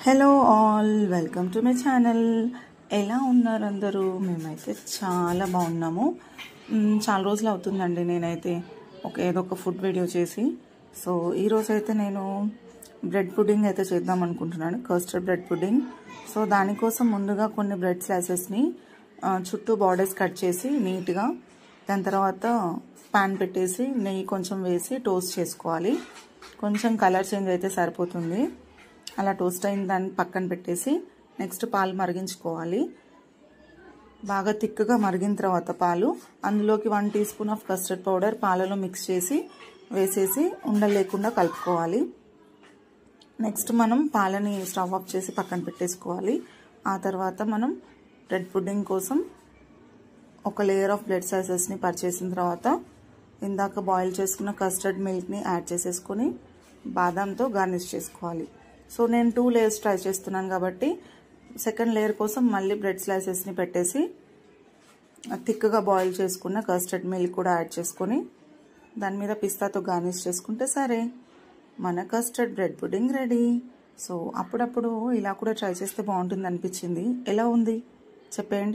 Hello all, welcome to my channel. ఎలా ఉన్నారు అందరూ? మేమైతే చాలా బాగున్నాము. చాలా రోజులు అవుతుందండి నేనైతే ఏదో ఒక ఫుడ్ వీడియో చేసి. సో ఈరోజు అయితే నేను బ్రెడ్ పుడ్డింగ్ అయితే చేద్దాం అనుకుంటున్నాను, కస్టర్డ్ బ్రెడ్ పుడ్డింగ్. సో దానికోసం ముందుగా కొన్ని బ్రెడ్ స్లైసెస్ని చుట్టూ బార్డర్స్ కట్ చేసి నీట్గా, దాని తర్వాత పాన్ పెట్టేసి నెయ్యి కొంచెం వేసి టోస్ట్ చేసుకోవాలి. కొంచెం కలర్ చేంజ్ అయితే సరిపోతుంది. అలా టోస్ట్ అయిన దాన్ని పక్కన పెట్టేసి నెక్స్ట్ పాలు మరిగించుకోవాలి. బాగా థిక్గా మరిగిన తర్వాత పాలు, అందులోకి 1 teaspoon of custard powder పాలలో మిక్స్ చేసి వేసేసి ఉండలు లేకుండా కలుపుకోవాలి. నెక్స్ట్ మనం పాలని స్టవ్ ఆఫ్ చేసి పక్కన పెట్టేసుకోవాలి. ఆ తర్వాత మనం బ్రెడ్ పుడ్డింగ్ కోసం ఒక లేయర్ ఆఫ్ బ్రెడ్ స్లైసెస్ని పరిచేసిన తర్వాత ఇందాక బాయిల్ చేసుకున్న కస్టర్డ్ మిల్క్ని యాడ్ చేసేసుకొని బాదంతో గార్నిష్ చేసుకోవాలి. సో నేను 2 లేయర్స్ ట్రై చేస్తున్నాను కాబట్టి సెకండ్ లేయర్ కోసం మళ్ళీ బ్రెడ్ స్లైసెస్ని పెట్టేసి థిక్గా బాయిల్ చేసుకున్న కస్టర్డ్ మిల్క్ కూడా యాడ్ చేసుకొని దాని మీద పిస్తాతో గార్నిష్ చేసుకుంటే సరే, మన custard bread pudding ready. So అప్పుడప్పుడు ఇలా కూడా ట్రై చేస్తే బాగుంటుంది అనిపించింది. ఎలా ఉంది చెప్పేయండి.